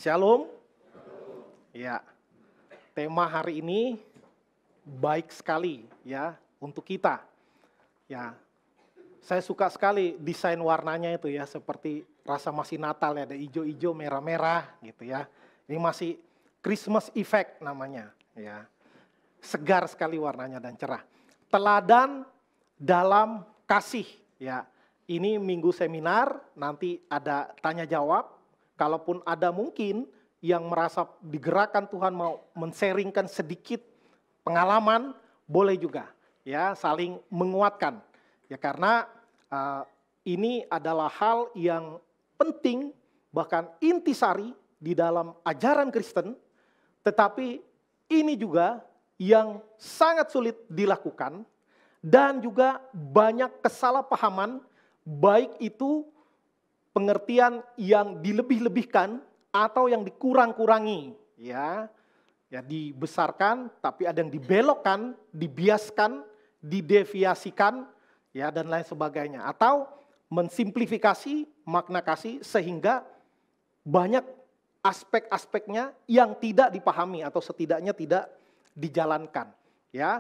Shalom. Ya, tema hari ini baik sekali ya untuk kita. Ya, saya suka sekali desain warnanya itu ya, seperti rasa masih Natal ya, ada hijau-hijau, merah-merah gitu ya. Ini masih Christmas effect namanya ya. Segar sekali warnanya dan cerah. Teladan dalam kasih ya. Ini minggu seminar, nanti ada tanya jawab. Kalaupun ada mungkin yang merasa digerakkan Tuhan mau men-sharingkan sedikit pengalaman, boleh juga ya, saling menguatkan. Ya karena ini adalah hal yang penting, bahkan intisari di dalam ajaran Kristen, tetapi ini juga yang sangat sulit dilakukan dan juga banyak kesalahpahaman, baik itu pengertian yang dilebih-lebihkan atau yang dikurang-kurangi, ya. Ya dibesarkan, tapi ada yang dibelokkan, dibiaskan, dideviasikan, ya dan lain sebagainya. Atau mensimplifikasi makna kasih sehingga banyak aspek-aspeknya yang tidak dipahami atau setidaknya tidak dijalankan. Ya,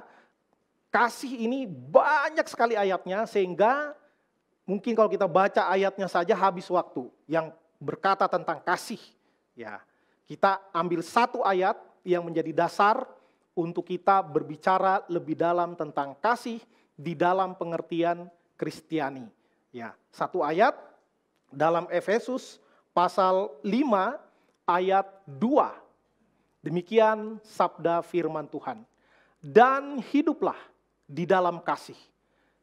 kasih ini banyak sekali ayatnya sehingga mungkin kalau kita baca ayatnya saja habis waktu yang berkata tentang kasih. Ya, kita ambil satu ayat yang menjadi dasar untuk kita berbicara lebih dalam tentang kasih di dalam pengertian Kristiani. Ya, satu ayat dalam Efesus pasal 5 ayat 2. Demikian sabda firman Tuhan. Dan hiduplah di dalam kasih,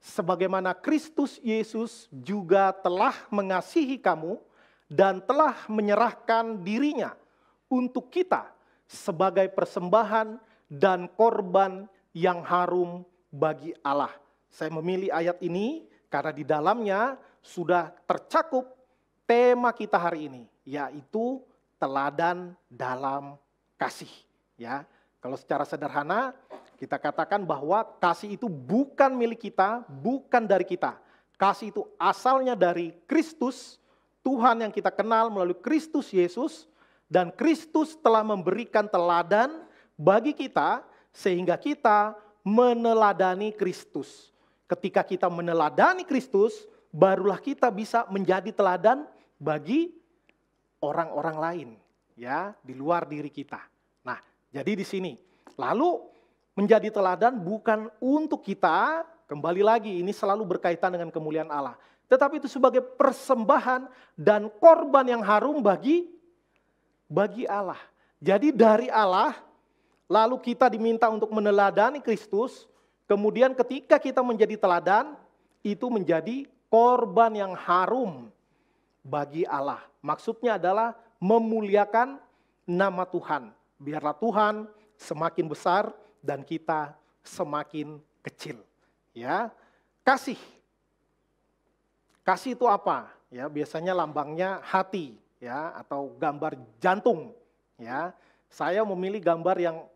sebagaimana Kristus Yesus juga telah mengasihi kamu dan telah menyerahkan dirinya untuk kita sebagai persembahan dan korban yang harum bagi Allah. Saya memilih ayat ini karena di dalamnya sudah tercakup tema kita hari ini, yaitu teladan dalam kasih. Ya, kalau secara sederhana kita katakan bahwa kasih itu bukan milik kita, bukan dari kita. Kasih itu asalnya dari Kristus, Tuhan yang kita kenal melalui Kristus Yesus, dan Kristus telah memberikan teladan bagi kita sehingga kita meneladani Kristus. Ketika kita meneladani Kristus, barulah kita bisa menjadi teladan bagi orang-orang lain ya, di luar diri kita. Nah, jadi di sini lalu menjadi teladan bukan untuk kita, kembali lagi ini selalu berkaitan dengan kemuliaan Allah. Tetapi itu sebagai persembahan dan korban yang harum bagi Allah. Jadi dari Allah, lalu kita diminta untuk meneladani Kristus, kemudian ketika kita menjadi teladan, itu menjadi korban yang harum bagi Allah. Maksudnya adalah memuliakan nama Tuhan. Biarlah Tuhan semakin besar dan kita semakin kecil. Ya, kasih. Kasih itu apa? Ya, biasanya lambangnya hati, ya, atau gambar jantung. Ya, saya memilih gambar yang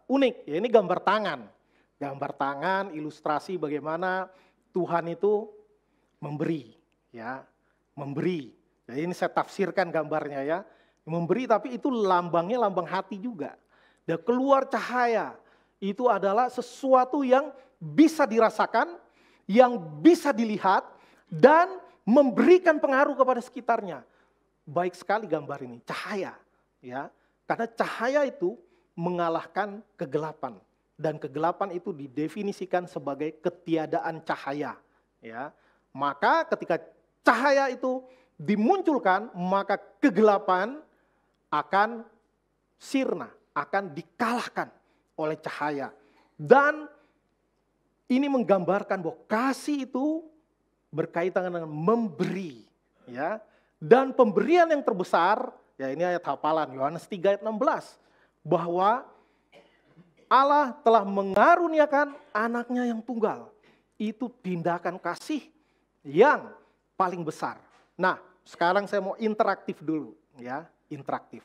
unik. Ya, ini gambar tangan. Gambar tangan, ilustrasi bagaimana Tuhan itu memberi, ya, memberi. Jadi ini saya tafsirkan gambarnya ya, memberi tapi itu lambangnya lambang hati juga. Dan keluar cahaya, itu adalah sesuatu yang bisa dirasakan, yang bisa dilihat, dan memberikan pengaruh kepada sekitarnya. Baik sekali gambar ini, cahaya. Ya, karena cahaya itu mengalahkan kegelapan. Dan kegelapan itu didefinisikan sebagai ketiadaan cahaya. Ya, maka ketika cahaya itu dimunculkan, maka kegelapan akan sirna, akan dikalahkan oleh cahaya. Dan ini menggambarkan bahwa kasih itu berkaitan dengan memberi, ya. Dan pemberian yang terbesar, ya ini ayat hafalan Yohanes 3 ayat 16, bahwa Allah telah mengaruniakan anaknya yang tunggal. Itu tindakan kasih yang paling besar. Nah, sekarang saya mau interaktif dulu, ya, interaktif.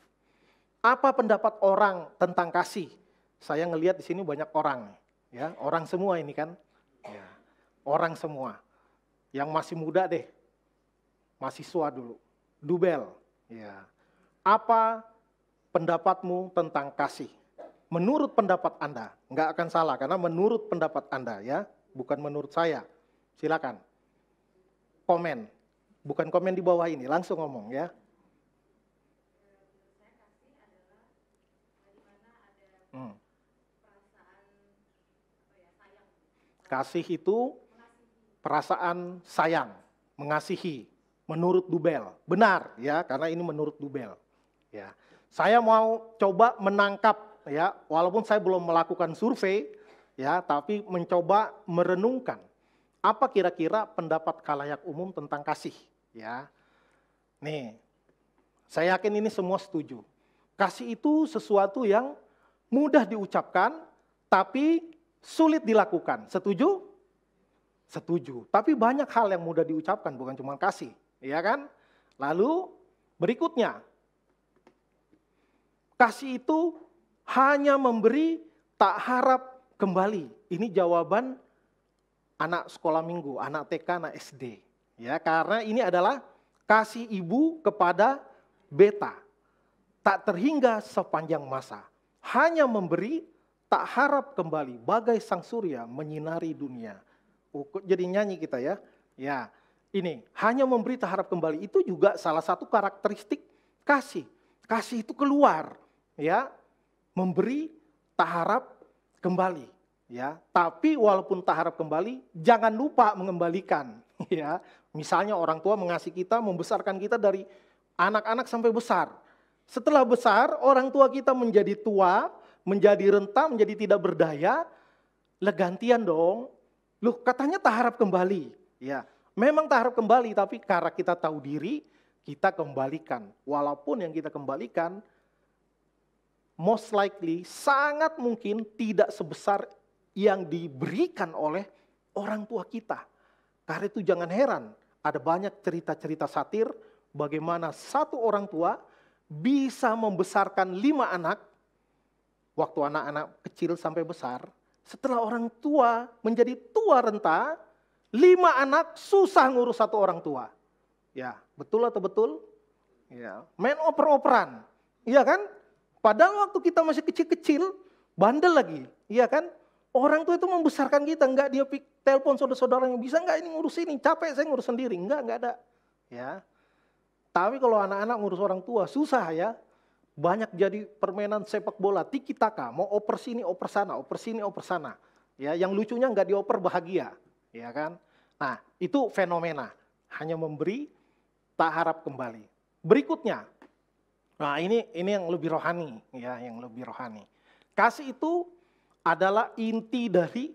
Apa pendapat orang tentang kasih? Saya ngelihat di sini banyak orang, ya, orang semua ini kan, ya, orang semua. Yang masih muda deh, mahasiswa dulu, Dubel, ya, Apa pendapatmu tentang kasih? Menurut pendapat Anda, nggak akan salah karena menurut pendapat Anda ya, bukan menurut saya. Silakan. Komen. Bukan komen di bawah ini, langsung ngomong ya. Kasih itu perasaan sayang, mengasihi, menurut Dubel. Benar ya, karena ini menurut Dubel. Ya. Saya mau coba menangkap ya, walaupun saya belum melakukan survei ya, tapi mencoba merenungkan apa kira-kira pendapat khalayak umum tentang kasih ya. Nih, saya yakin ini semua setuju. Kasih itu sesuatu yang mudah diucapkan tapi sulit dilakukan. Setuju? Setuju. Tapi banyak hal yang mudah diucapkan, bukan cuma kasih, ya kan? Lalu berikutnya, kasih itu hanya memberi, tak harap kembali. Ini jawaban anak sekolah minggu, anak TK, anak SD. Ya, karena ini adalah kasih ibu kepada beta. Tak terhingga sepanjang masa. Hanya memberi, tak harap kembali. Bagai sang surya menyinari dunia. Jadi nyanyi kita ya. Ya, ini hanya memberi tak harap kembali. Itu juga salah satu karakteristik kasih. Kasih itu keluar. Ya, memberi tak harap kembali, ya. Tapi walaupun tak harap kembali, jangan lupa mengembalikan, ya. Misalnya orang tua mengasihi kita, membesarkan kita dari anak-anak sampai besar. Setelah besar, orang tua kita menjadi tua, menjadi renta, menjadi tidak berdaya, lah gantian dong. Loh, katanya tak harap kembali, ya. Memang tak harap kembali, tapi karena kita tahu diri, kita kembalikan. Walaupun yang kita kembalikan most likely, sangat mungkin tidak sebesar yang diberikan oleh orang tua kita. Karena itu jangan heran, ada banyak cerita-cerita satir bagaimana satu orang tua bisa membesarkan 5 anak, waktu anak-anak kecil sampai besar. Setelah orang tua menjadi tua renta, 5 anak susah ngurus satu orang tua. Ya, betul atau betul? Ya, main oper-operan, iya kan? Padahal waktu kita masih kecil-kecil, bandel lagi, iya kan? Orang tua itu membesarkan kita, enggak dia telepon saudara-saudaranya, bisa enggak ini ngurus ini, capek saya ngurus sendiri, enggak ada. Ya. Tapi kalau anak-anak ngurus orang tua, susah ya. Banyak jadi permainan sepak bola, tiki taka, mau oper sini, oper sana, oper sini, oper sana. Ya, yang lucunya enggak dioper bahagia, ya kan? Nah, itu fenomena, hanya memberi, tak harap kembali. Berikutnya, nah ini yang lebih rohani, ya, yang lebih rohani. Kasih itu adalah inti dari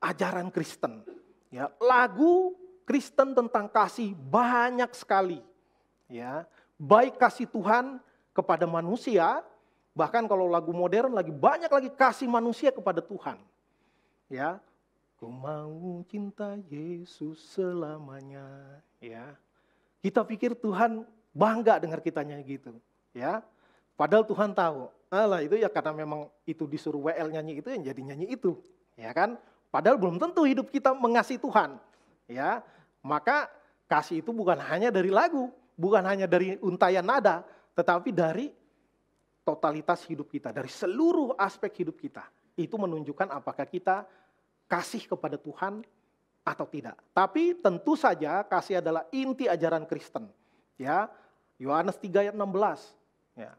ajaran Kristen. Ya, lagu Kristen tentang kasih banyak sekali. Ya, baik kasih Tuhan kepada manusia, bahkan kalau lagu modern lagi banyak lagi kasih manusia kepada Tuhan. Ya, ku mau cinta Yesus selamanya. Ya, kita pikir Tuhan bangga dengar kita nyanyi gitu. Ya, padahal Tuhan tahu, alah itu ya karena memang itu disuruh WL nyanyi itu yang jadi nyanyi itu, ya kan? Padahal belum tentu hidup kita mengasihi Tuhan, ya. Maka kasih itu bukan hanya dari lagu, bukan hanya dari untayan nada, tetapi dari totalitas hidup kita, dari seluruh aspek hidup kita. Itu menunjukkan apakah kita kasih kepada Tuhan atau tidak. Tapi tentu saja kasih adalah inti ajaran Kristen, ya. Yohanes 3 ayat 16. Ya,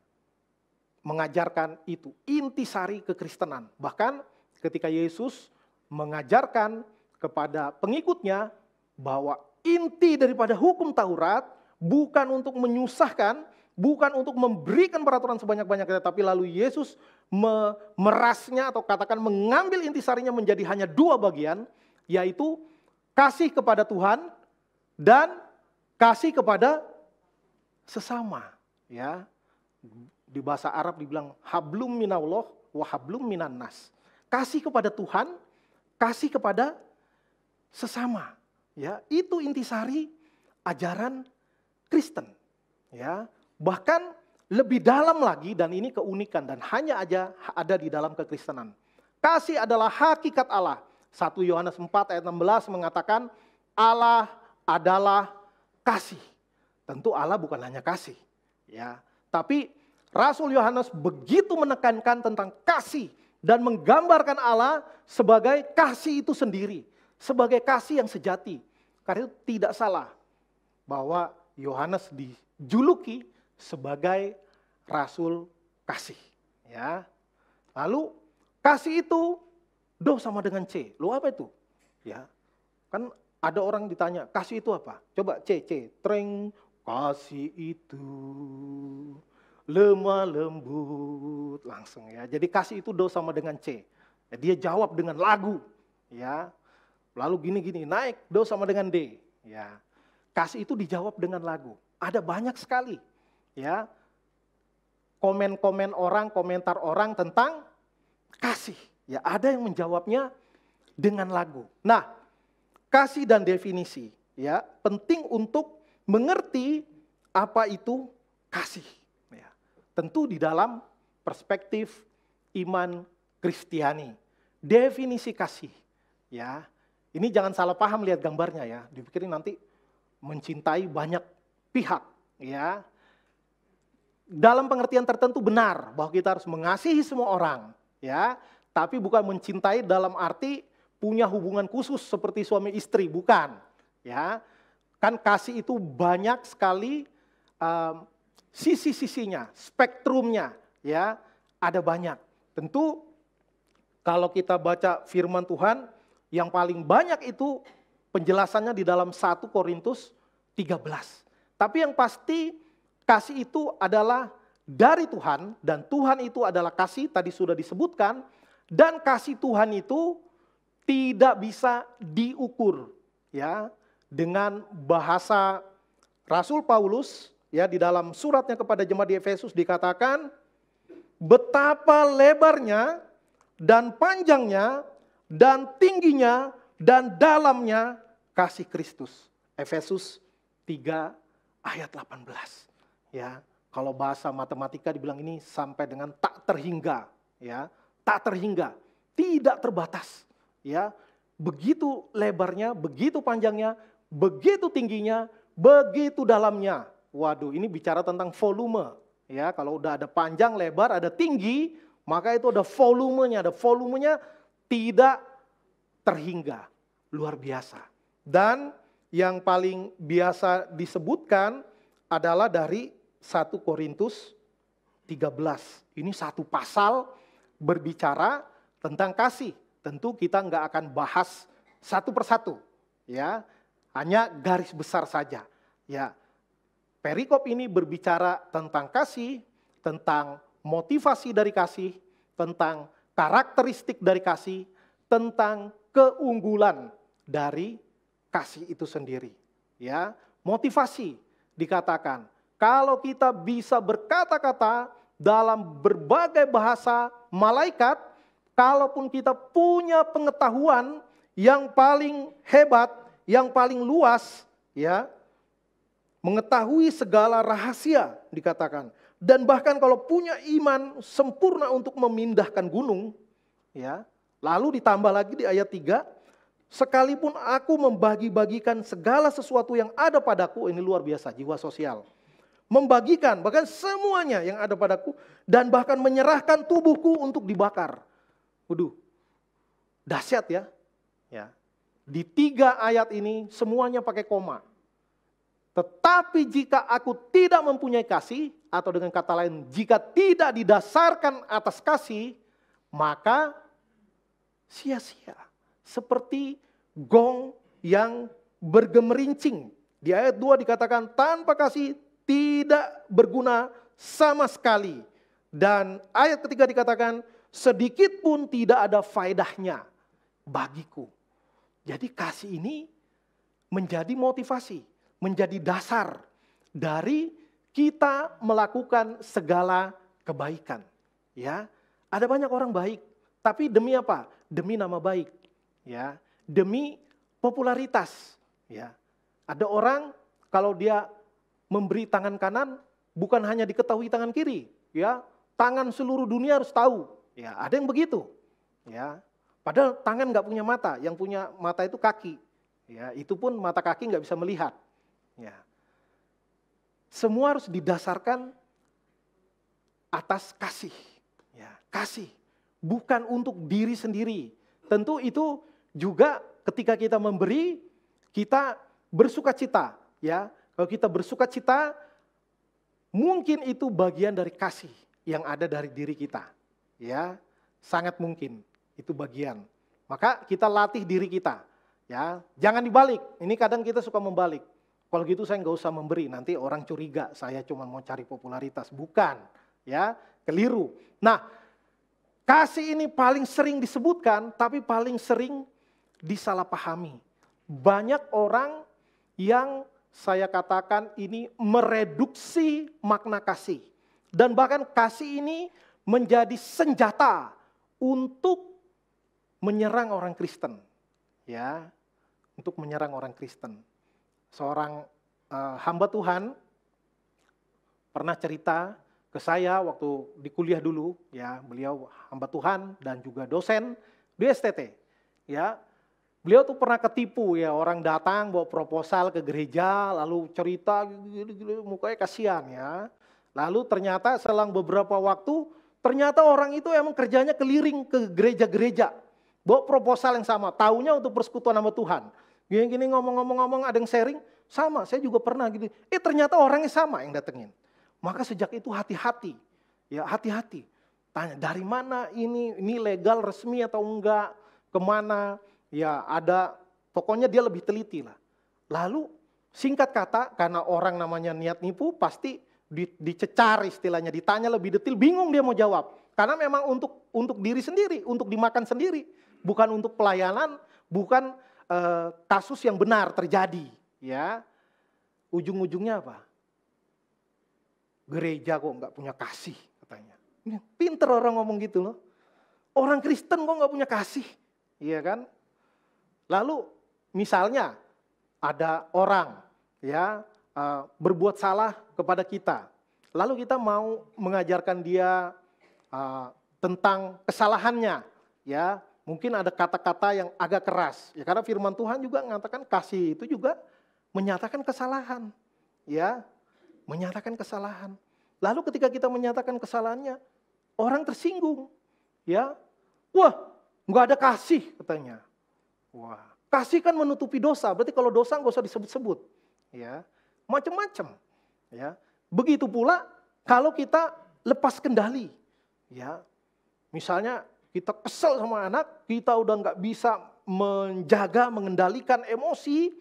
mengajarkan itu intisari kekristenan. Bahkan ketika Yesus mengajarkan kepada pengikutnya bahwa inti daripada hukum Taurat bukan untuk menyusahkan, bukan untuk memberikan peraturan sebanyak-banyaknya, tapi lalu Yesus merasnya atau katakan mengambil intisarinya menjadi hanya 2 bagian, yaitu kasih kepada Tuhan dan kasih kepada sesama, ya. Di bahasa Arab dibilang hablum minallah wa hablum minan nas. Kasih kepada Tuhan, kasih kepada sesama. Ya, itu intisari ajaran Kristen. Ya, bahkan lebih dalam lagi dan ini keunikan dan hanya aja ada di dalam kekristenan. Kasih adalah hakikat Allah. 1 Yohanes 4 ayat 16 mengatakan Allah adalah kasih. Tentu Allah bukan hanya kasih, ya. Tapi Rasul Yohanes begitu menekankan tentang kasih dan menggambarkan Allah sebagai kasih itu sendiri, sebagai kasih yang sejati. Karena itu tidak salah bahwa Yohanes dijuluki sebagai Rasul kasih. Ya. Lalu kasih itu do sama dengan C. Lu apa itu? Ya. Kan ada orang ditanya, kasih itu apa? Coba C. Treng, kasih itu lemah lembut, langsung ya. Jadi kasih itu do sama dengan C. Ya, dia jawab dengan lagu, ya. Lalu gini naik do sama dengan D, ya. Kasih itu dijawab dengan lagu. Ada banyak sekali, ya. Komen-komen orang, komentar orang tentang kasih. Ya, ada yang menjawabnya dengan lagu. Nah, kasih dan definisi, ya, penting untuk mengerti apa itu kasih. Ya. Tentu di dalam perspektif iman Kristiani. Definisi kasih, ya. Ini jangan salah paham lihat gambarnya ya. Dipikirin nanti mencintai banyak pihak, ya. Dalam pengertian tertentu benar bahwa kita harus mengasihi semua orang, ya. Tapi bukan mencintai dalam arti punya hubungan khusus seperti suami istri, bukan, ya. Kan kasih itu banyak sekali sisi-sisinya, spektrumnya, ya, ada banyak. Tentu kalau kita baca firman Tuhan, yang paling banyak itu penjelasannya di dalam 1 Korintus 13. Tapi yang pasti kasih itu adalah dari Tuhan, dan Tuhan itu adalah kasih, tadi sudah disebutkan, dan kasih Tuhan itu tidak bisa diukur, ya, dengan bahasa Rasul Paulus, ya, di dalam suratnya kepada jemaat di Efesus dikatakan betapa lebarnya dan panjangnya dan tingginya dan dalamnya kasih Kristus. Efesus 3 ayat 18. Ya, kalau bahasa matematika dibilang ini sampai dengan tak terhingga, ya, tak terhingga, tidak terbatas, ya. Begitu lebarnya, begitu panjangnya, begitu tingginya, begitu dalamnya. Waduh, ini bicara tentang volume, ya. Kalau udah ada panjang, lebar, ada tinggi, maka itu ada volumenya. Ada volumenya tidak terhingga, luar biasa. Dan yang paling biasa disebutkan adalah dari 1 Korintus 13. Ini satu pasal berbicara tentang kasih. Tentu kita nggak akan bahas satu persatu, ya. Hanya garis besar saja, ya. Perikop ini berbicara tentang kasih, tentang motivasi dari kasih, tentang karakteristik dari kasih, tentang keunggulan dari kasih itu sendiri, ya. Motivasi dikatakan, kalau kita bisa berkata-kata dalam berbagai bahasa malaikat, kalaupun kita punya pengetahuan yang paling hebat, yang paling luas, ya, mengetahui segala rahasia dikatakan, dan bahkan kalau punya iman sempurna untuk memindahkan gunung, ya. Lalu ditambah lagi di ayat 3, sekalipun aku membagi-bagikan segala sesuatu yang ada padaku, ini luar biasa, jiwa sosial. Membagikan bahkan semuanya yang ada padaku, dan bahkan menyerahkan tubuhku untuk dibakar. Waduh, dahsyat ya. Ya. Di 3 ayat ini semuanya pakai koma. Tetapi jika aku tidak mempunyai kasih, atau dengan kata lain, jika tidak didasarkan atas kasih, maka sia-sia. Seperti gong yang bergemerincing. Di ayat 2 dikatakan tanpa kasih tidak berguna sama sekali. Dan ayat ketiga dikatakan sedikit pun tidak ada faedahnya bagiku. Jadi kasih ini menjadi motivasi, menjadi dasar dari kita melakukan segala kebaikan. Ya, ada banyak orang baik, tapi demi apa? Demi nama baik, ya, demi popularitas, ya. Ada orang kalau dia memberi tangan kanan bukan hanya diketahui tangan kiri, ya, tangan seluruh dunia harus tahu, ya, ada yang begitu, ya. Padahal tangan nggak punya mata, yang punya mata itu kaki, ya, itu pun mata kaki nggak bisa melihat, ya. Semua harus didasarkan atas kasih. Ya, kasih. Bukan untuk diri sendiri. Tentu itu juga ketika kita memberi, kita bersukacita. Ya, kalau kita bersukacita, mungkin itu bagian dari kasih yang ada dari diri kita. Ya, sangat mungkin itu bagian. Maka kita latih diri kita. Ya, jangan dibalik. Ini kadang kita suka membalik. Kalau gitu saya nggak usah memberi, nanti orang curiga saya cuma mau cari popularitas. Bukan, ya, keliru. Nah, kasih ini paling sering disebutkan, tapi paling sering disalahpahami. Banyak orang yang saya katakan ini mereduksi makna kasih. Dan bahkan kasih ini menjadi senjata untuk menyerang orang Kristen. Ya, untuk menyerang orang Kristen. Seorang hamba Tuhan pernah cerita ke saya waktu di kuliah dulu, ya, beliau hamba Tuhan dan juga dosen di STT. Ya, beliau tuh pernah ketipu, ya, orang datang bawa proposal ke gereja lalu cerita mukanya kasihan, ya. Lalu ternyata selang beberapa waktu ternyata orang itu emang kerjanya keliling ke gereja-gereja bawa proposal yang sama, taunya untuk persekutuan sama Tuhan. Gini-gini ngomong-ngomong ada yang sharing, sama, saya juga pernah gitu. Ternyata orangnya sama yang datengin. Maka sejak itu hati-hati, ya, hati-hati. Tanya dari mana ini legal resmi atau enggak, kemana, ya, ada, pokoknya dia lebih teliti lah. Lalu singkat kata, karena orang namanya niat nipu, pasti dicecar istilahnya, ditanya lebih detail, bingung dia mau jawab. Karena memang untuk diri sendiri, untuk dimakan sendiri, bukan untuk pelayanan, bukan kasus yang benar terjadi, ya. Ujung-ujungnya apa? Gereja kok nggak punya kasih, katanya. Pinter orang ngomong gitu loh. Orang Kristen kok nggak punya kasih, iya kan? Lalu misalnya ada orang, ya, berbuat salah kepada kita, lalu kita mau mengajarkan dia tentang kesalahannya, ya. Mungkin ada kata-kata yang agak keras, ya, karena firman Tuhan juga mengatakan kasih itu juga menyatakan kesalahan, ya, menyatakan kesalahan. Lalu ketika kita menyatakan kesalahannya, orang tersinggung, ya, wah, nggak ada kasih katanya, wah, kasih kan menutupi dosa, berarti kalau dosa nggak usah disebut-sebut, ya, macam-macam, ya. Begitu pula kalau kita lepas kendali, ya, misalnya kita kesel sama anak, kita udah nggak bisa menjaga, mengendalikan emosi,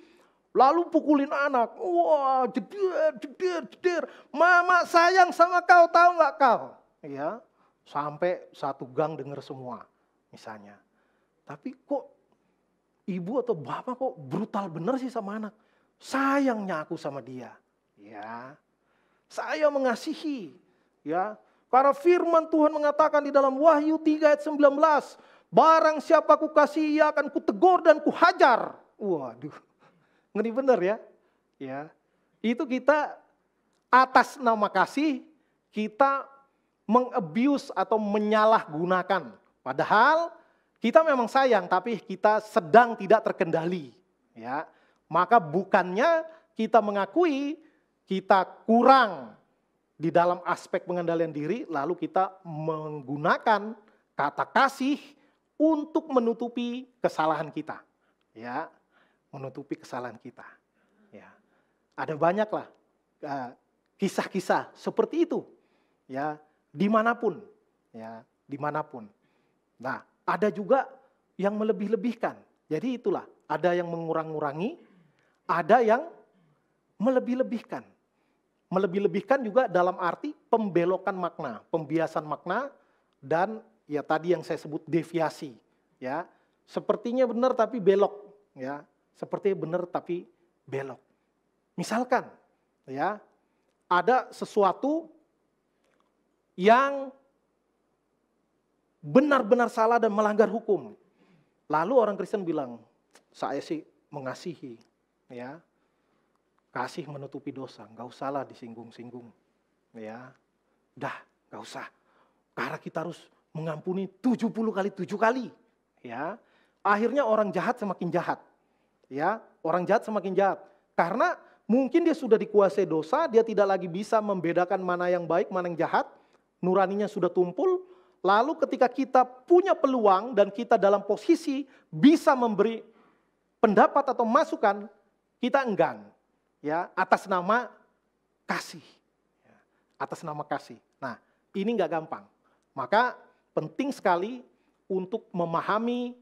lalu pukulin anak. Wah, jeder. Mama sayang sama kau, tahu nggak kau? Ya, sampai satu gang dengar semua, misalnya. Tapi kok ibu atau bapak kok brutal bener sih sama anak? Sayangnya aku sama dia, ya. Saya mengasihi, ya. Karena firman Tuhan mengatakan di dalam Wahyu 3 ayat 19, barang siapa ku kasih ia akan kutegur dan kuhajar. Waduh, ngeri bener ya. Ya, itu kita atas nama kasih, kita mengabuse atau menyalahgunakan. Padahal kita memang sayang, tapi kita sedang tidak terkendali. Ya, maka bukannya kita mengakui kita kurang di dalam aspek pengendalian diri, lalu kita menggunakan kata kasih untuk menutupi kesalahan kita, ya, menutupi kesalahan kita, ya. Ada banyaklah kisah-kisah seperti itu, ya, dimanapun, ya, dimanapun. Nah, ada juga yang melebih-lebihkan. Jadi itulah, ada yang mengurang-ngurangi, ada yang melebih-lebihkan. Melebih-lebihkan juga dalam arti pembelokan makna, pembiasan makna, dan ya tadi yang saya sebut deviasi, ya. Sepertinya benar tapi belok, ya. Sepertinya benar tapi belok. Misalkan, ya, ada sesuatu yang benar-benar salah dan melanggar hukum. Lalu orang Kristen bilang, saya sih mengasihi, ya. Kasih menutupi dosa, nggak usahlah disinggung-singgung, ya. Dah, nggak usah. Karena kita harus mengampuni 70 kali 7 kali, ya. Akhirnya orang jahat semakin jahat, ya. Orang jahat semakin jahat. Karena mungkin dia sudah dikuasai dosa, dia tidak lagi bisa membedakan mana yang baik, mana yang jahat. nuraninya sudah tumpul, lalu ketika kita punya peluang dan kita dalam posisi bisa memberi pendapat atau masukan, kita enggan, ya, atas nama kasih. Ya, atas nama kasih. Nah, ini nggak gampang. Maka penting sekali untuk memahami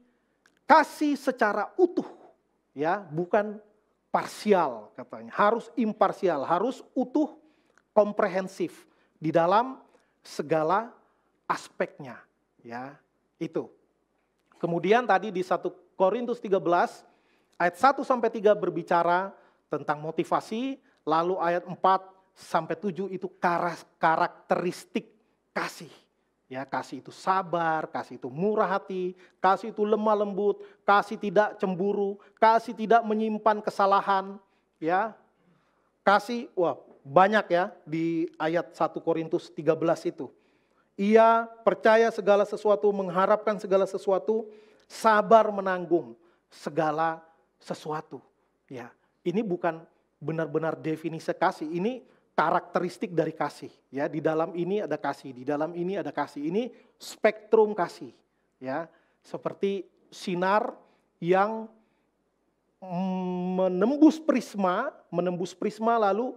kasih secara utuh, ya, bukan parsial katanya. Harus imparsial, harus utuh, komprehensif di dalam segala aspeknya, ya. Itu. Kemudian tadi di 1 Korintus 13 ayat 1 sampai 3 berbicara tentang motivasi, lalu ayat 4 sampai 7 itu karakteristik kasih. Ya, kasih itu sabar, kasih itu murah hati, kasih itu lemah lembut, kasih tidak cemburu, kasih tidak menyimpan kesalahan, ya. Kasih, wah, banyak ya di ayat 1 Korintus 13 itu. Ia percaya segala sesuatu, mengharapkan segala sesuatu, sabar menanggung segala sesuatu. Ya, ini bukan benar-benar definisi kasih, ini karakteristik dari kasih. Ya, di dalam ini ada kasih, di dalam ini ada kasih. Ini spektrum kasih. Ya, seperti sinar yang menembus prisma lalu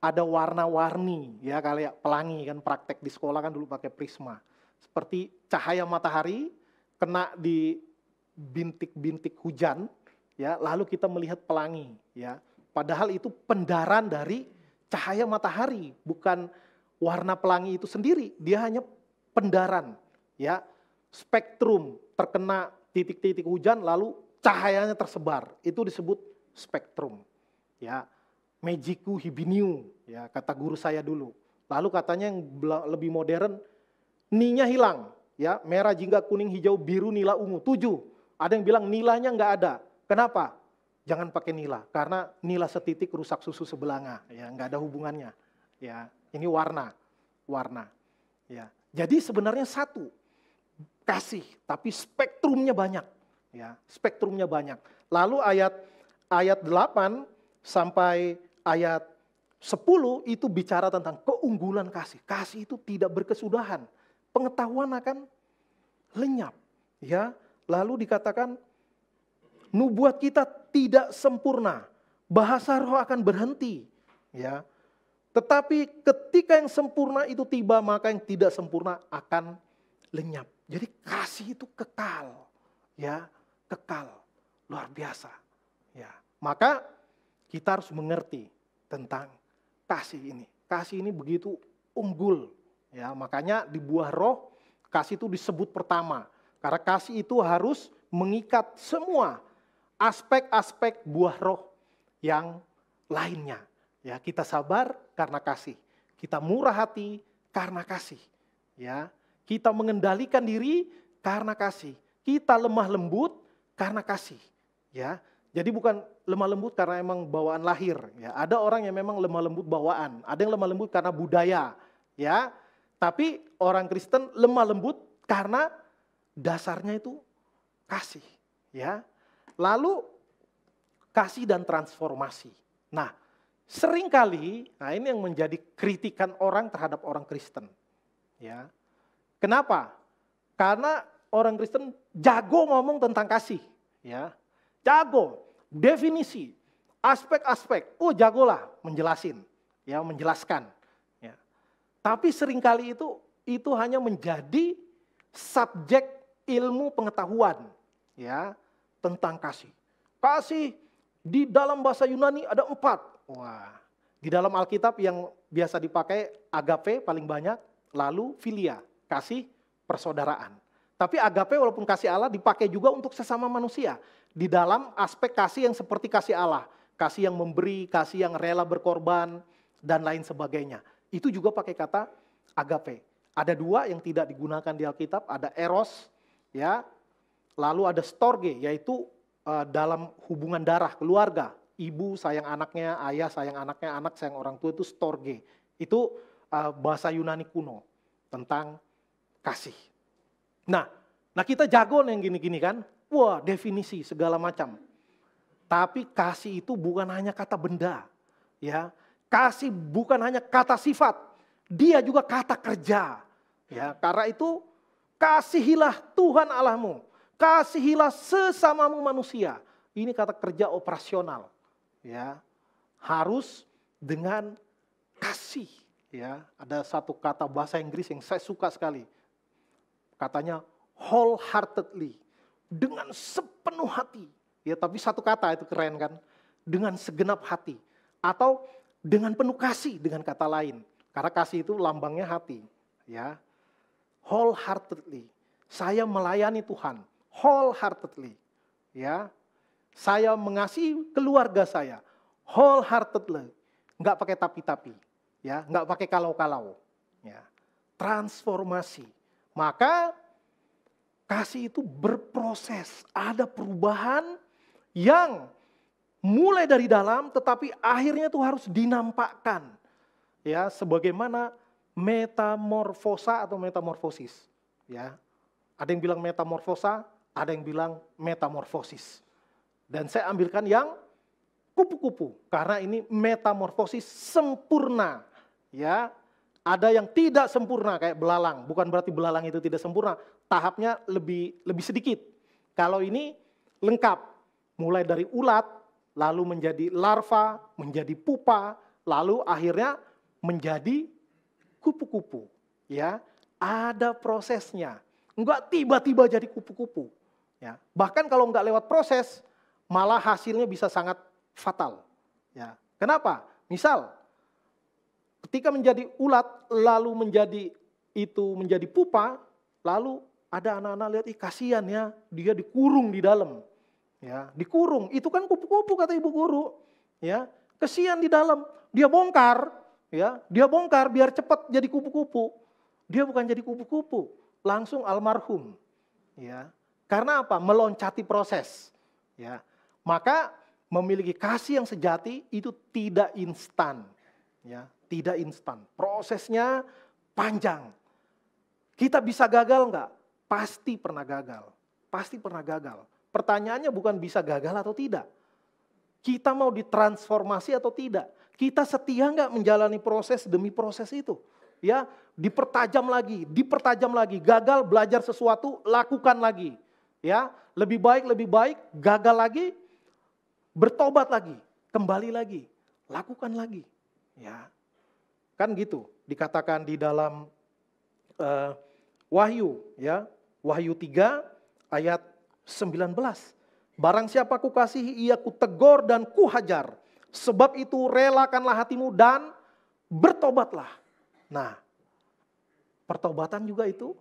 ada warna-warni, ya, kayak pelangi kan, praktek di sekolah kan dulu pakai prisma. Seperti cahaya matahari kena di bintik-bintik hujan, ya, lalu kita melihat pelangi, ya. Padahal itu pendaran dari cahaya matahari, bukan warna pelangi itu sendiri, dia hanya pendaran, ya. Spektrum terkena titik-titik hujan lalu cahayanya tersebar, itu disebut spektrum, ya. Magicu hibiniu, ya, kata guru saya dulu. Lalu katanya yang lebih modern, ni-nya hilang, ya, merah, jingga, kuning, hijau, biru, nila, ungu, 7. Ada yang bilang nilanya nggak ada. Kenapa? Jangan pakai nila, karena nila setitik rusak susu sebelanga, ya, nggak ada hubungannya. Ya, ini warna, ya. Jadi sebenarnya satu kasih, tapi spektrumnya banyak, ya, spektrumnya banyak. Lalu ayat 8 sampai ayat 10 itu bicara tentang keunggulan kasih. Kasih itu tidak berkesudahan, pengetahuan akan lenyap, ya. Lalu dikatakan nubuat kita tidak sempurna, bahasa roh akan berhenti, ya. Tetapi ketika yang sempurna itu tiba, maka yang tidak sempurna akan lenyap. Jadi kasih itu kekal, ya, kekal, luar biasa, ya. Maka kita harus mengerti tentang kasih ini. Kasih ini begitu unggul, ya. Makanya di buah roh kasih itu disebut pertama, karena kasih itu harus mengikat semua aspek-aspek buah roh yang lainnya. Ya, kita sabar karena kasih, kita murah hati karena kasih, ya. Kita mengendalikan diri karena kasih, kita lemah lembut karena kasih, ya. Jadi bukan lemah lembut karena emang bawaan lahir, ya. Ada orang yang memang lemah lembut bawaan, ada yang lemah lembut karena budaya, ya. Tapi orang Kristen lemah lembut karena dasarnya itu kasih, ya. Lalu kasih dan transformasi. Nah, seringkali, nah ini yang menjadi kritikan orang terhadap orang Kristen. Ya. Kenapa? Karena orang Kristen jago ngomong tentang kasih. Ya. Jago, definisi, aspek-aspek. Oh, jagolah menjelasin, ya, menjelaskan. Ya. Tapi seringkali itu hanya menjadi subjek ilmu pengetahuan, ya, tentang kasih. Kasih di dalam bahasa Yunani ada 4. Wah, di dalam Alkitab yang biasa dipakai agape paling banyak, lalu filia, kasih persaudaraan. Tapi agape walaupun kasih Allah dipakai juga untuk sesama manusia. Di dalam aspek kasih yang seperti kasih Allah. Kasih yang memberi, kasih yang rela berkorban, dan lain sebagainya. Itu juga pakai kata agape. Ada 2 yang tidak digunakan di Alkitab, ada eros, ya. Lalu ada storge, yaitu dalam hubungan darah, keluarga. Ibu sayang anaknya, ayah sayang anaknya, anak sayang orang tua, itu storge. Itu bahasa Yunani kuno tentang kasih. Nah kita jago yang gini-gini kan. Wah, definisi segala macam. Tapi kasih itu bukan hanya kata benda. Ya, kasih bukan hanya kata sifat. Dia juga kata kerja. Ya, karena itu kasihilah Tuhan Allahmu, kasihilah sesamamu manusia. Ini kata kerja operasional. Ya, harus dengan kasih. Ya, ada satu kata bahasa Inggris yang saya suka sekali. Katanya wholeheartedly, dengan sepenuh hati. Ya, tapi satu kata itu keren kan? Dengan segenap hati. Atau dengan penuh kasih dengan kata lain. Karena kasih itu lambangnya hati. Ya, wholeheartedly. Saya melayani Tuhan wholeheartedly. Ya, saya mengasihi keluarga saya wholeheartedly. Enggak pakai tapi-tapi. Ya, enggak pakai kalau-kalau. Ya, transformasi. Maka kasih itu berproses, ada perubahan yang mulai dari dalam tetapi akhirnya itu harus dinampakkan. Ya, sebagaimana metamorfosa atau metamorfosis. Ya. Ada yang bilang metamorfosa, ada yang bilang metamorfosis. Dan saya ambilkan yang kupu-kupu karena ini metamorfosis sempurna. Ya. Ada yang tidak sempurna kayak belalang, bukan berarti belalang itu tidak sempurna, tahapnya lebih sedikit. Kalau ini lengkap, mulai dari ulat, lalu menjadi larva, menjadi pupa, lalu akhirnya menjadi kupu-kupu. Ya, ada prosesnya, enggak tiba-tiba jadi kupu-kupu. Ya, bahkan kalau enggak lewat proses, malah hasilnya bisa sangat fatal. Ya, kenapa? Misal, ketika menjadi ulat, lalu menjadi pupa, lalu ada anak-anak lihat, kasihan ya, dia dikurung di dalam. Ya, dikurung, itu kan kupu-kupu kata ibu guru. Ya, kasihan di dalam, dia bongkar biar cepat jadi kupu-kupu. Dia bukan jadi kupu-kupu, langsung almarhum. Ya, karena apa? Meloncati proses. Ya, maka memiliki kasih yang sejati itu tidak instan. Ya, tidak instan. Prosesnya panjang. Kita bisa gagal enggak? Pasti pernah gagal. Pasti pernah gagal. Pertanyaannya bukan bisa gagal atau tidak. Kita mau ditransformasi atau tidak. Kita setia enggak menjalani proses demi proses itu. Ya, dipertajam lagi. Gagal belajar sesuatu, lakukan lagi. Ya, lebih baik, gagal lagi, bertobat lagi, kembali lagi, lakukan lagi. Ya, kan gitu dikatakan di dalam Wahyu, ya, Wahyu 3 ayat 19. Barang siapa kukasihi ia kutegur dan kuhajar. Sebab itu relakanlah hatimu dan bertobatlah. Nah, pertobatan juga itu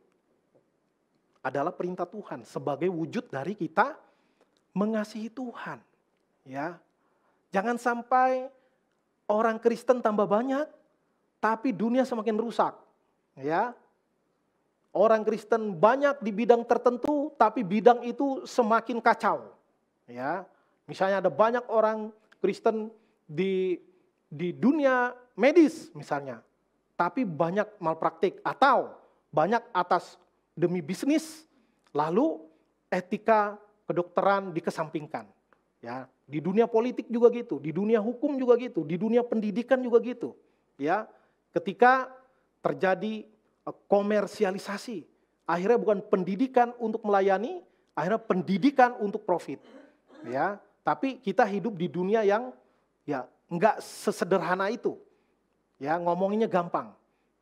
adalah perintah Tuhan sebagai wujud dari kita mengasihi Tuhan. Ya, jangan sampai orang Kristen tambah banyak, tapi dunia semakin rusak. Ya, orang Kristen banyak di bidang tertentu, tapi bidang itu semakin kacau. Ya, misalnya ada banyak orang Kristen di dunia medis misalnya, tapi banyak malpraktik atau banyak atas demi bisnis, lalu etika kedokteran dikesampingkan. Ya, di dunia politik juga gitu, di dunia hukum juga gitu, di dunia pendidikan juga gitu. Ya, ketika terjadi komersialisasi, akhirnya bukan pendidikan untuk melayani, akhirnya pendidikan untuk profit. Ya, tapi kita hidup di dunia yang ya enggak sesederhana itu. Ya, ngomonginnya gampang.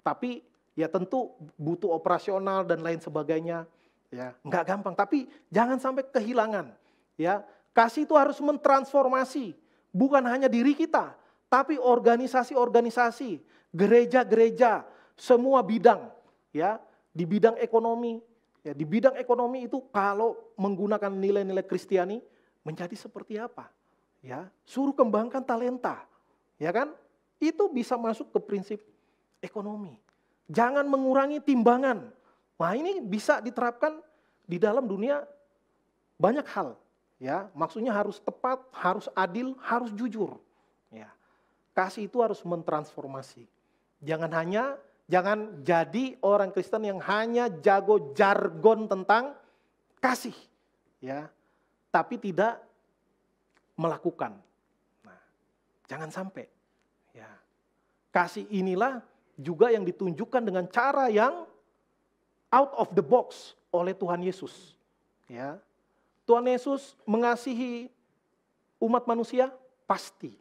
Tapi ya tentu butuh operasional dan lain sebagainya. Ya, enggak gampang, tapi jangan sampai kehilangan. Ya, kasih itu harus mentransformasi bukan hanya diri kita, tapi organisasi-organisasi, gereja-gereja, semua bidang. Ya, di bidang ekonomi, ya di bidang ekonomi itu kalau menggunakan nilai-nilai Kristiani menjadi seperti apa? Ya, suruh kembangkan talenta. Ya kan? Itu bisa masuk ke prinsip ekonomi. Jangan mengurangi timbangan. Nah, ini bisa diterapkan di dalam dunia banyak hal. Ya, maksudnya harus tepat, harus adil, harus jujur. Ya. Kasih itu harus mentransformasi. Jangan jadi orang Kristen yang hanya jago jargon tentang kasih. Ya. Tapi tidak melakukan. Nah, jangan sampai. Ya. Kasih inilah juga yang ditunjukkan dengan cara yang out of the box oleh Tuhan Yesus. Ya. Tuhan Yesus mengasihi umat manusia pasti.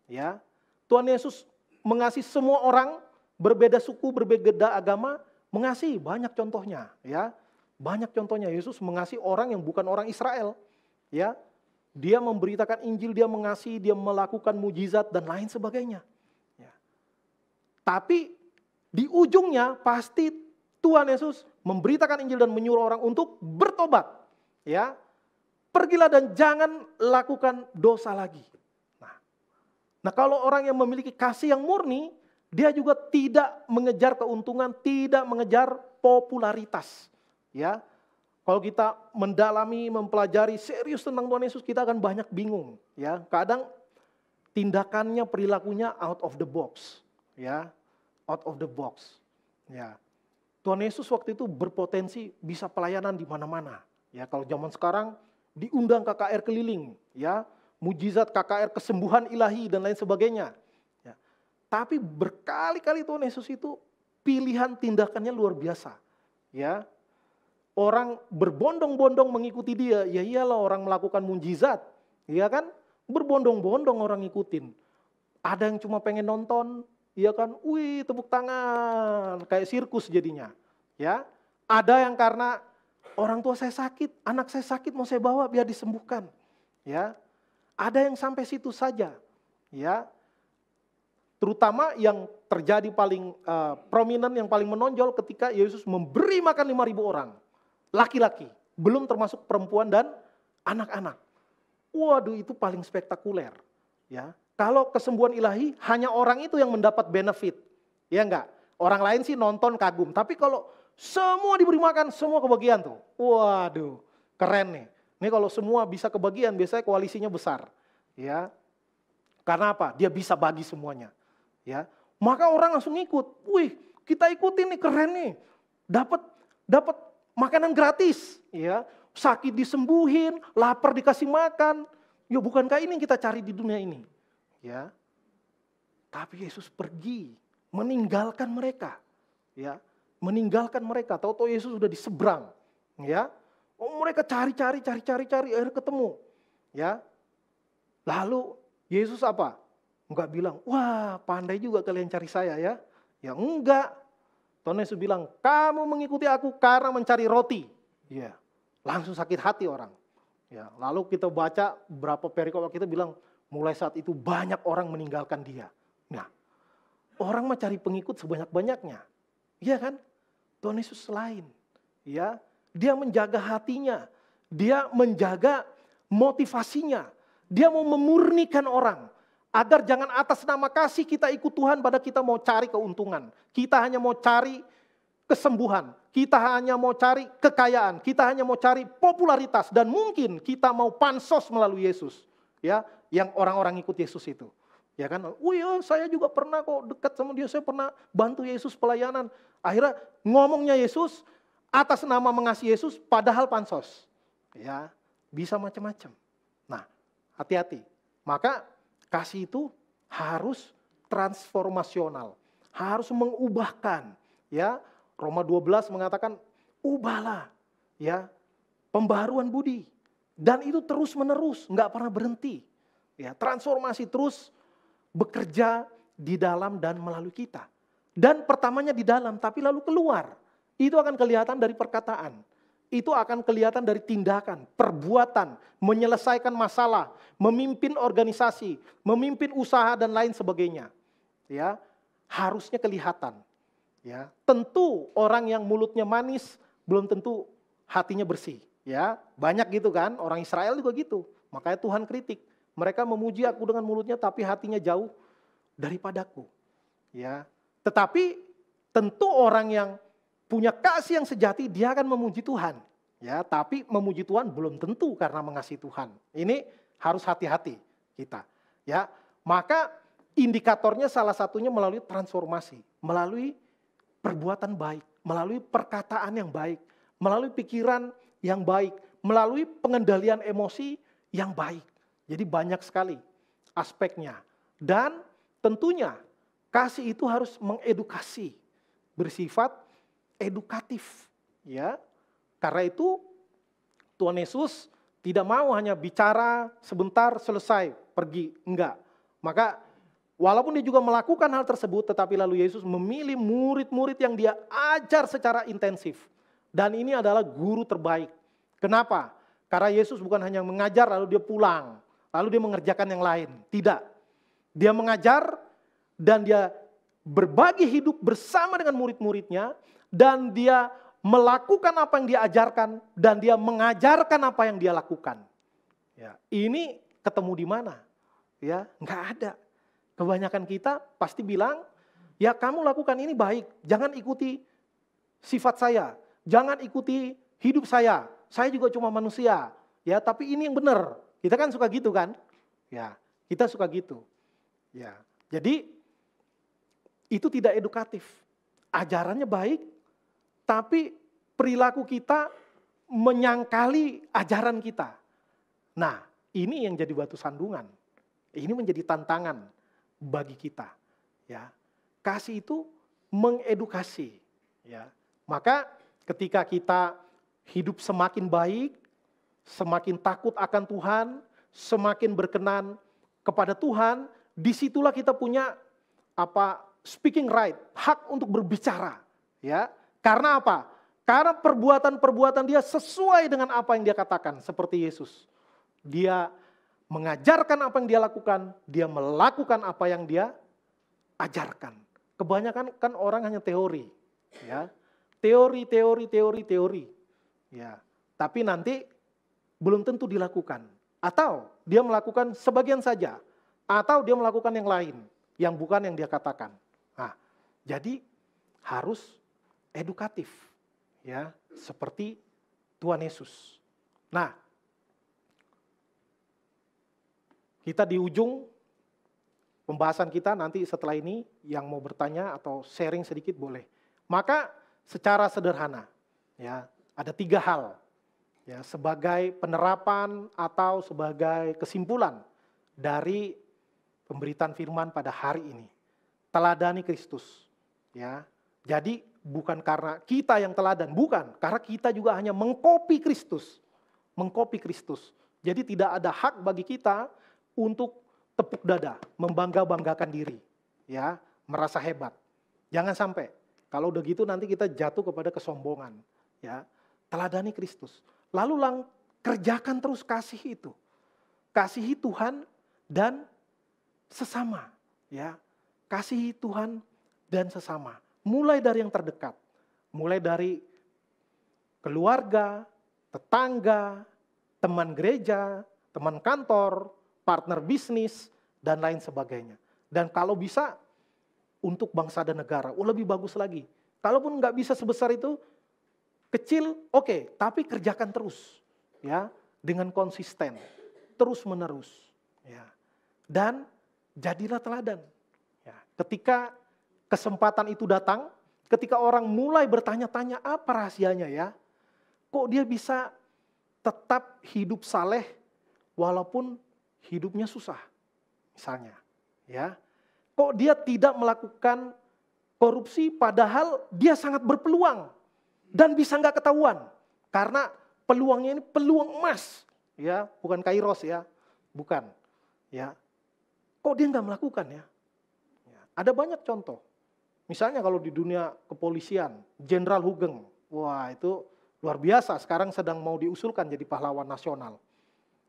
Ya. Tuhan Yesus mengasihi semua orang, berbeda suku, berbeda agama, mengasihi, banyak contohnya, ya. Banyak contohnya Yesus mengasihi orang yang bukan orang Israel, ya. Dia memberitakan Injil, dia mengasihi, dia melakukan mujizat dan lain sebagainya. Ya. Tapi di ujungnya pasti Tuhan Yesus memberitakan Injil dan menyuruh orang untuk bertobat, ya. Pergilah dan jangan lakukan dosa lagi. Nah, kalau orang yang memiliki kasih yang murni, dia juga tidak mengejar keuntungan, tidak mengejar popularitas. Ya, kalau kita mendalami, mempelajari serius tentang Tuhan Yesus, kita akan banyak bingung. Ya, kadang tindakannya, perilakunya out of the box. Ya, out of the box. Ya, Tuhan Yesus waktu itu berpotensi bisa pelayanan di mana-mana. Ya, kalau zaman sekarang diundang KKR keliling. Ya, mujizat KKR, kesembuhan ilahi dan lain sebagainya. Ya. Tapi berkali-kali Tuhan Yesus itu pilihan tindakannya luar biasa. Ya. Orang berbondong-bondong mengikuti dia, ya iyalah orang melakukan mujizat. Ya kan? Berbondong-bondong orang ngikutin. Ada yang cuma pengen nonton, ya kan? Wih, tepuk tangan, kayak sirkus jadinya. Ya. Ada yang karena orang tua saya sakit, anak saya sakit mau saya bawa biar disembuhkan. Ya. Ada yang sampai situ saja, ya. Terutama yang terjadi paling prominent, yang paling menonjol ketika Yesus memberi makan 5.000 orang. Laki-laki, belum termasuk perempuan dan anak-anak. Waduh, itu paling spektakuler. Ya. Kalau kesembuhan ilahi, hanya orang itu yang mendapat benefit. Ya enggak? Orang lain sih nonton kagum. Tapi kalau semua diberi makan, semua kebagian tuh. Waduh, keren nih. Ini kalau semua bisa kebagian, biasanya koalisinya besar, ya. Karena apa? Dia bisa bagi semuanya, ya. Maka orang langsung ikut. Wih, kita ikutin nih, keren nih. Dapat makanan gratis, ya. Sakit disembuhin, lapar dikasih makan. Ya bukankah ini yang kita cari di dunia ini, ya. Tapi Yesus pergi, meninggalkan mereka, ya. Meninggalkan mereka. Tahu-tahu Yesus sudah di seberang, ya. Oh, mereka cari, akhirnya ketemu. Ya. Lalu Yesus apa? Enggak bilang, wah pandai juga kalian cari saya ya. Ya enggak. Tuhan Yesus bilang, kamu mengikuti aku karena mencari roti. Ya. Langsung sakit hati orang. Ya. Lalu kita baca berapa perikop kita bilang, mulai saat itu banyak orang meninggalkan dia. Nah, orang mah cari pengikut sebanyak-banyaknya. Iya kan? Tuhan Yesus lain. Ya. Dia menjaga hatinya, dia menjaga motivasinya, dia mau memurnikan orang. Agar jangan atas nama kasih kita ikut Tuhan pada kita mau cari keuntungan. Kita hanya mau cari kesembuhan, kita hanya mau cari kekayaan, kita hanya mau cari popularitas. Dan mungkin kita mau pansos melalui Yesus. Ya, yang orang-orang ikut Yesus itu. Ya kan, ya saya juga pernah kok dekat sama dia, saya pernah bantu Yesus pelayanan. Akhirnya ngomongnya Yesus, atas nama mengasihi Yesus, padahal pansos. Ya, bisa macam-macam. Nah, hati-hati. Maka kasih itu harus transformasional, harus mengubahkan. Ya, Roma 12 mengatakan, ubahlah. Ya, pembaharuan budi. Dan itu terus menerus, nggak pernah berhenti. Ya, transformasi terus bekerja di dalam dan melalui kita. Dan pertamanya di dalam, tapi lalu keluar. Itu akan kelihatan dari perkataan. Itu akan kelihatan dari tindakan, perbuatan, menyelesaikan masalah, memimpin organisasi, memimpin usaha dan lain sebagainya. Ya, harusnya kelihatan. Ya, tentu orang yang mulutnya manis belum tentu hatinya bersih. Ya, banyak gitu kan, orang Israel juga gitu. Makanya Tuhan kritik. Mereka memuji aku dengan mulutnya tapi hatinya jauh daripadaku. Ya, tetapi tentu orang yang punya kasih yang sejati, dia akan memuji Tuhan. Ya, tapi memuji Tuhan belum tentu karena mengasihi Tuhan. Ini harus hati-hati kita. Ya, maka indikatornya salah satunya melalui transformasi, melalui perbuatan baik, melalui perkataan yang baik, melalui pikiran yang baik, melalui pengendalian emosi yang baik. Jadi banyak sekali aspeknya. Dan tentunya kasih itu harus mengedukasi, bersifat edukatif, Ya, karena itu Tuhan Yesus tidak mau hanya bicara sebentar selesai pergi, enggak. Maka walaupun dia juga melakukan hal tersebut, tetapi lalu Yesus memilih murid-murid yang dia ajar secara intensif. Dan ini adalah guru terbaik. Kenapa? Karena Yesus bukan hanya mengajar lalu dia pulang, lalu dia mengerjakan yang lain. Tidak. Dia mengajar dan dia berbagi hidup bersama dengan murid-muridnya, dan dia melakukan apa yang dia ajarkan, dan dia mengajarkan apa yang dia lakukan. Ya, ini ketemu di mana? Ya, nggak ada. Kebanyakan kita pasti bilang, ya kamu lakukan ini baik, jangan ikuti sifat saya, jangan ikuti hidup saya juga cuma manusia. Ya, tapi ini yang benar. Kita kan suka gitu kan? Ya, kita suka gitu. Ya, jadi itu tidak edukatif. Ajarannya baik, tapi perilaku kita menyangkali ajaran kita. Nah, ini yang jadi batu sandungan. Ini menjadi tantangan bagi kita. Ya, kasih itu mengedukasi. Ya, maka ketika kita hidup semakin baik, semakin takut akan Tuhan, semakin berkenan kepada Tuhan, disitulah kita punya speaking right, hak untuk berbicara. Ya, karena apa? Karena perbuatan-perbuatan dia sesuai dengan apa yang dia katakan, seperti Yesus. Dia mengajarkan apa yang dia lakukan, dia melakukan apa yang dia ajarkan. Kebanyakan kan orang hanya teori, ya. Teori. Ya. Tapi nanti belum tentu dilakukan. Atau dia melakukan sebagian saja, atau dia melakukan yang lain yang bukan yang dia katakan. Nah, jadi harus edukatif, ya, seperti Tuhan Yesus. Nah, kita di ujung pembahasan kita nanti setelah ini, yang mau bertanya atau sharing sedikit boleh. Maka secara sederhana, ya, ada 3 hal, ya, sebagai penerapan atau sebagai kesimpulan dari pemberitaan firman pada hari ini. Teladani Kristus, ya. Jadi bukan karena kita yang teladan, bukan, karena kita juga hanya mengkopi Kristus. Mengkopi Kristus. Jadi tidak ada hak bagi kita untuk tepuk dada, membangga-banggakan diri, ya, merasa hebat. Jangan sampai. Kalau udah gitu nanti kita jatuh kepada kesombongan, ya. Teladani Kristus. Lalu kerjakan terus kasih itu. Kasihi Tuhan dan sesama, ya. Kasihi Tuhan dan sesama. Mulai dari yang terdekat. Mulai dari keluarga, tetangga, teman gereja, teman kantor, partner bisnis, dan lain sebagainya. Dan kalau bisa untuk bangsa dan negara, lebih bagus lagi. Kalaupun nggak bisa sebesar itu, kecil, oke, tapi kerjakan terus, ya, dengan konsisten, terus menerus, ya. Dan jadilah teladan. Ya, ketika kesempatan itu datang, ketika orang mulai bertanya-tanya apa rahasianya, ya, kok dia bisa tetap hidup saleh walaupun hidupnya susah, misalnya, ya, kok dia tidak melakukan korupsi padahal dia sangat berpeluang dan bisa nggak ketahuan, karena peluangnya ini peluang emas, ya, bukan kairos, ya, bukan, ya, kok dia nggak melakukan, ya. Ada banyak contoh, misalnya kalau di dunia kepolisian, Jenderal Hugeng, wah itu luar biasa, sekarang sedang mau diusulkan jadi pahlawan nasional,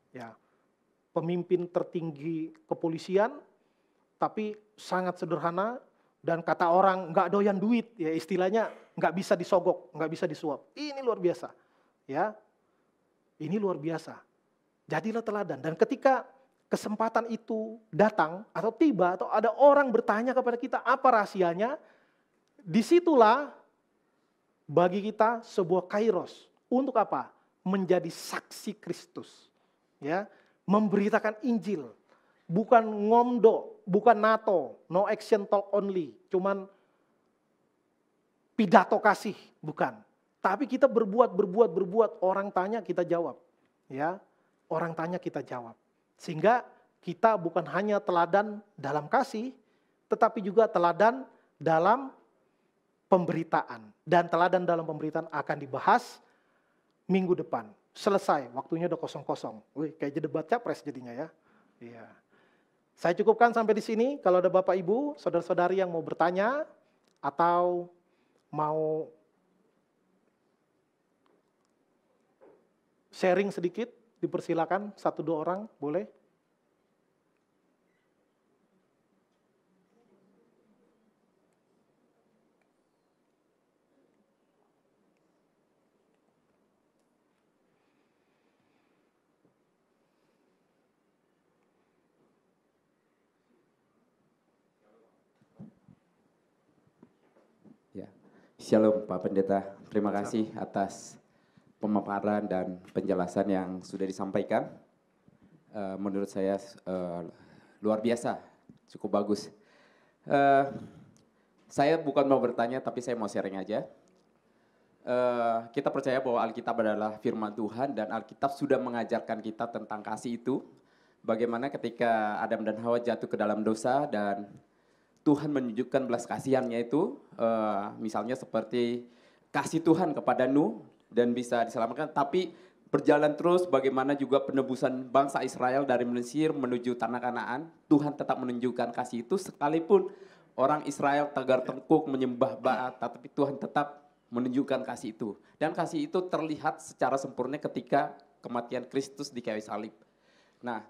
ya, pemimpin tertinggi kepolisian, tapi sangat sederhana, dan kata orang nggak doyan duit, ya istilahnya nggak bisa disogok, nggak bisa disuap. Ini luar biasa, ya, ini luar biasa. Jadilah teladan, dan ketika kesempatan itu datang atau tiba atau ada orang bertanya kepada kita apa rahasianya, disitulah bagi kita sebuah kairos untuk apa? Menjadi saksi Kristus, ya, memberitakan Injil, bukan ngomdo, bukan NATO, no action talk only, cuman pidato kasih, bukan. Tapi kita berbuat, orang tanya kita jawab, ya, orang tanya kita jawab. Sehingga kita bukan hanya teladan dalam kasih, tetapi juga teladan dalam pemberitaan. Dan teladan dalam pemberitaan akan dibahas minggu depan. Selesai, waktunya udah kosong-kosong. Wih, kayak debat capres jadinya ya. Iya. Saya cukupkan sampai di sini. Kalau ada Bapak Ibu, saudara-saudari yang mau bertanya atau mau sharing sedikit, dipersilakan 1-2 orang, boleh? Ya, Shalom Pak Pendeta, terima kasih atas pemaparan dan penjelasan yang sudah disampaikan. Menurut saya luar biasa, cukup bagus. Saya bukan mau bertanya, tapi saya mau sharing aja. Kita percaya bahwa Alkitab adalah firman Tuhan dan Alkitab sudah mengajarkan kita tentang kasih itu. Bagaimana ketika Adam dan Hawa jatuh ke dalam dosa dan Tuhan menunjukkan belas kasihannya itu, misalnya seperti kasih Tuhan kepada Nuh dan bisa diselamatkan, tapi berjalan terus bagaimana juga penebusan bangsa Israel dari Mesir menuju tanah Kanaan, Tuhan tetap menunjukkan kasih itu sekalipun orang Israel tegar tengkuk menyembah Baal, tapi Tuhan tetap menunjukkan kasih itu. Dan kasih itu terlihat secara sempurna ketika kematian Kristus di kayu salib. Nah,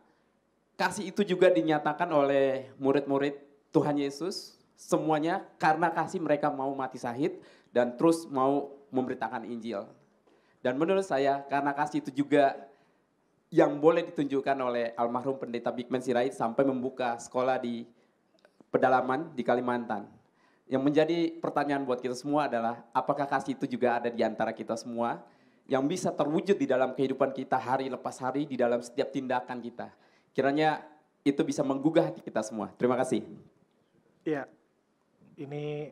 kasih itu juga dinyatakan oleh murid-murid Tuhan Yesus, semuanya karena kasih mereka mau mati syahid dan terus mau memberitakan Injil. Dan menurut saya karena kasih itu juga yang boleh ditunjukkan oleh almarhum Pendeta Bigman Sirait sampai membuka sekolah di pedalaman di Kalimantan. Yang menjadi pertanyaan buat kita semua adalah apakah kasih itu juga ada di antara kita semua yang bisa terwujud di dalam kehidupan kita hari lepas hari di dalam setiap tindakan kita. Kiranya itu bisa menggugah hati kita semua. Terima kasih. Ya, ini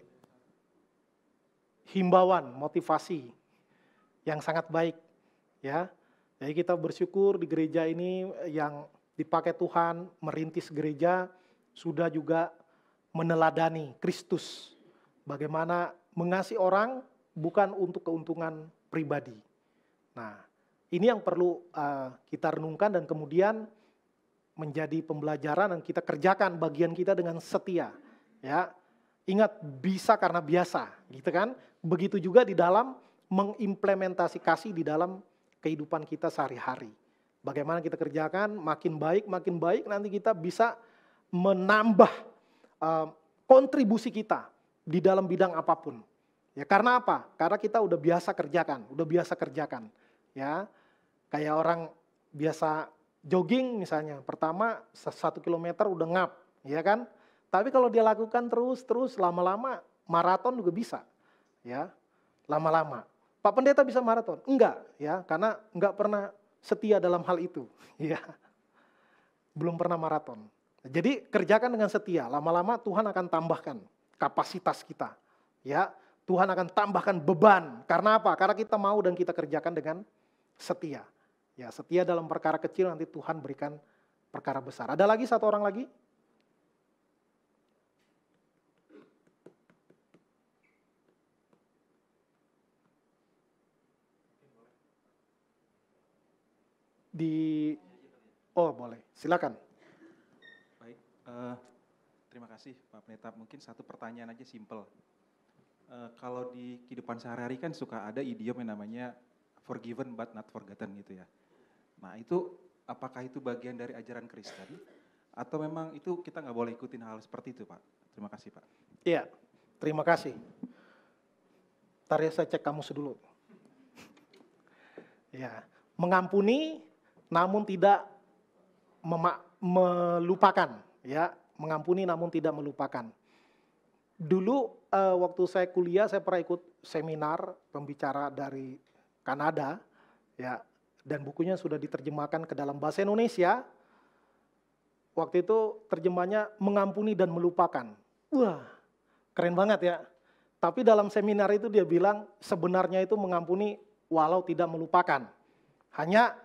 himbauan, motivasi yang sangat baik, ya. Jadi kita bersyukur di gereja ini yang dipakai Tuhan merintis gereja sudah juga meneladani Kristus, bagaimana mengasihi orang bukan untuk keuntungan pribadi. Nah, ini yang perlu kita renungkan dan kemudian menjadi pembelajaran dan kita kerjakan bagian kita dengan setia. Ya, ingat bisa karena biasa, gitu kan? Begitu juga di dalam mengimplementasi kasih di dalam kehidupan kita sehari-hari. Bagaimana kita kerjakan makin baik nanti kita bisa menambah kontribusi kita di dalam bidang apapun. Ya karena apa? Karena kita udah biasa kerjakan, ya. Kayak orang biasa jogging misalnya, pertama 1 kilometer udah ngap, ya kan? Tapi kalau dia lakukan terus lama-lama maraton juga bisa, ya. Lama-lama. Pak Pendeta bisa maraton? Enggak, ya, karena enggak pernah setia dalam hal itu, ya. Belum pernah maraton. Jadi kerjakan dengan setia, lama-lama Tuhan akan tambahkan kapasitas kita, ya. Tuhan akan tambahkan beban. Karena apa? Karena kita mau dan kita kerjakan dengan setia. Ya, setia dalam perkara kecil nanti Tuhan berikan perkara besar. Ada lagi satu orang lagi? Oh boleh, silakan. Baik, terima kasih Pak Pendeta. Mungkin satu pertanyaan aja simple. Kalau di kehidupan sehari-hari kan suka ada idiom yang namanya forgiven but not forgotten gitu ya. Nah itu apakah itu bagian dari ajaran Kristen atau memang itu kita nggak boleh ikutin hal seperti itu Pak? Terima kasih Pak. Iya, terima kasih. Ntar ya saya cek kamus dulu. Ya, mengampuni namun tidak melupakan, ya, mengampuni namun tidak melupakan. Dulu waktu saya kuliah saya pernah ikut seminar pembicara dari Kanada, ya, dan bukunya sudah diterjemahkan ke dalam bahasa Indonesia. Waktu itu terjemahnya mengampuni dan melupakan. Wah, keren banget ya. Tapi dalam seminar itu dia bilang sebenarnya itu mengampuni walau tidak melupakan. Hanya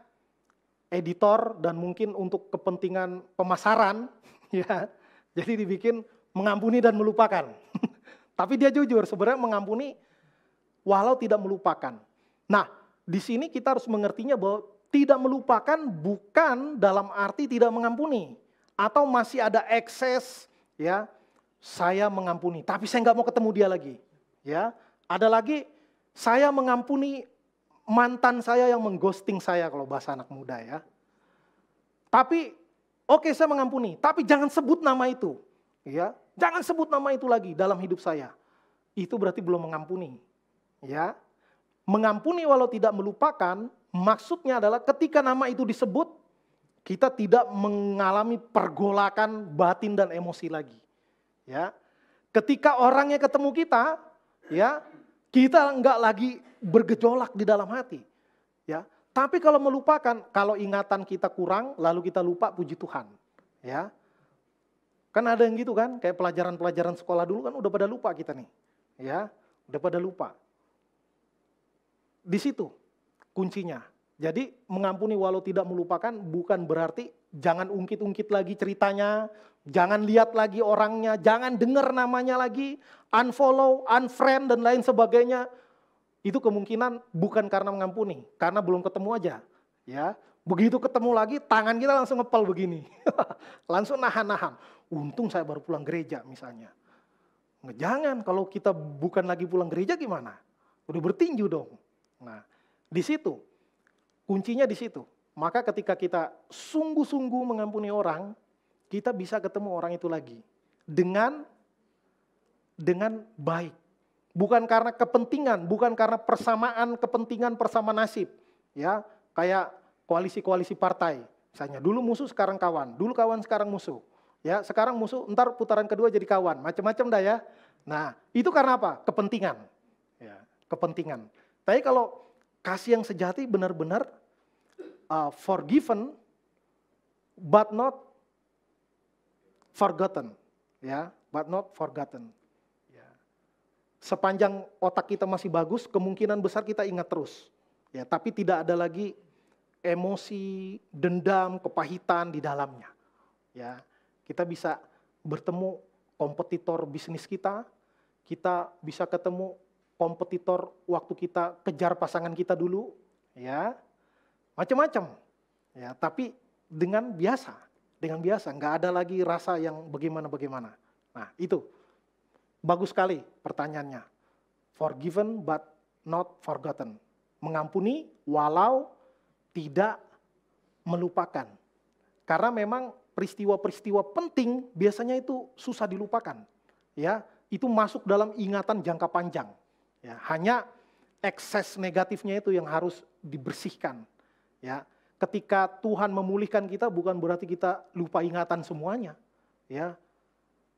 editor dan mungkin untuk kepentingan pemasaran, ya, jadi dibikin mengampuni dan melupakan. Tapi dia jujur, sebenarnya mengampuni walau tidak melupakan. Nah, di sini kita harus mengertinya bahwa tidak melupakan bukan dalam arti tidak mengampuni. Atau masih ada ekses, ya, saya mengampuni, tapi saya nggak mau ketemu dia lagi. Ya, ada lagi, saya mengampuni mantan saya yang mengghosting saya kalau bahasa anak muda ya. Tapi, oke, saya mengampuni, tapi jangan sebut nama itu. Ya, jangan sebut nama itu lagi dalam hidup saya. Itu berarti belum mengampuni. Ya, mengampuni walau tidak melupakan, maksudnya adalah ketika nama itu disebut, kita tidak mengalami pergolakan batin dan emosi lagi. Ya, ketika orangnya ketemu kita, ya, kita enggak lagi bergejolak di dalam hati. Ya, tapi kalau melupakan, kalau ingatan kita kurang, lalu kita lupa, puji Tuhan. Ya, kan ada yang gitu kan, kayak pelajaran-pelajaran sekolah dulu kan udah pada lupa kita nih. Ya, udah pada lupa. Di situ kuncinya. Jadi mengampuni walau tidak melupakan bukan berarti jangan ungkit-ungkit lagi ceritanya, jangan lihat lagi orangnya, jangan dengar namanya lagi, unfollow, unfriend dan lain sebagainya. Itu kemungkinan bukan karena mengampuni, karena belum ketemu aja. Ya, begitu ketemu lagi tangan kita langsung ngepel begini. Langsung nahan-nahan. Untung saya baru pulang gereja misalnya. Jangan, kalau kita bukan lagi pulang gereja gimana? Udah bertinju dong. Nah, di situ, kuncinya di situ. Maka ketika kita sungguh-sungguh mengampuni orang, kita bisa ketemu orang itu lagi. Dengan baik. Bukan karena kepentingan, bukan karena persamaan kepentingan bersama nasib. Ya, kayak koalisi-koalisi partai. Misalnya dulu musuh sekarang kawan, dulu kawan sekarang musuh. Ya, sekarang musuh, ntar putaran kedua jadi kawan, macam-macam dah ya. Nah, itu karena apa? Kepentingan. Ya, kepentingan. Tapi kalau kasih yang sejati benar-benar forgiven but not forgotten. Ya, but not forgotten. Ya. Sepanjang otak kita masih bagus, kemungkinan besar kita ingat terus. Ya, tapi tidak ada lagi emosi, dendam, kepahitan di dalamnya. Ya, kita bisa bertemu kompetitor bisnis kita bisa ketemu kompetitor waktu kita kejar pasangan kita dulu, ya, macam-macam, ya. Tapi dengan biasa, nggak ada lagi rasa yang bagaimana. Nah, itu bagus sekali pertanyaannya. Forgiven but not forgotten. Mengampuni walau tidak melupakan. Karena memang peristiwa-peristiwa penting biasanya itu susah dilupakan. Ya, itu masuk dalam ingatan jangka panjang. Ya, hanya ekses negatifnya itu yang harus dibersihkan. Ya, ketika Tuhan memulihkan kita bukan berarti kita lupa ingatan semuanya. Ya,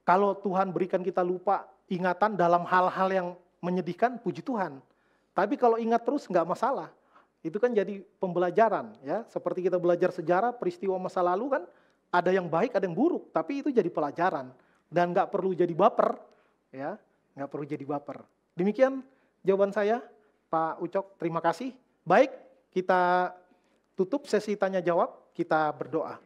kalau Tuhan berikan kita lupa ingatan dalam hal-hal yang menyedihkan, puji Tuhan. Tapi kalau ingat terus nggak masalah. Itu kan jadi pembelajaran. Ya, seperti kita belajar sejarah peristiwa masa lalu kan ada yang baik, ada yang buruk. Tapi itu jadi pelajaran dan nggak perlu jadi baper. Ya, nggak perlu jadi baper. Demikian jawaban saya, Pak Ucok. Terima kasih. Baik, kita tutup sesi tanya jawab, kita berdoa.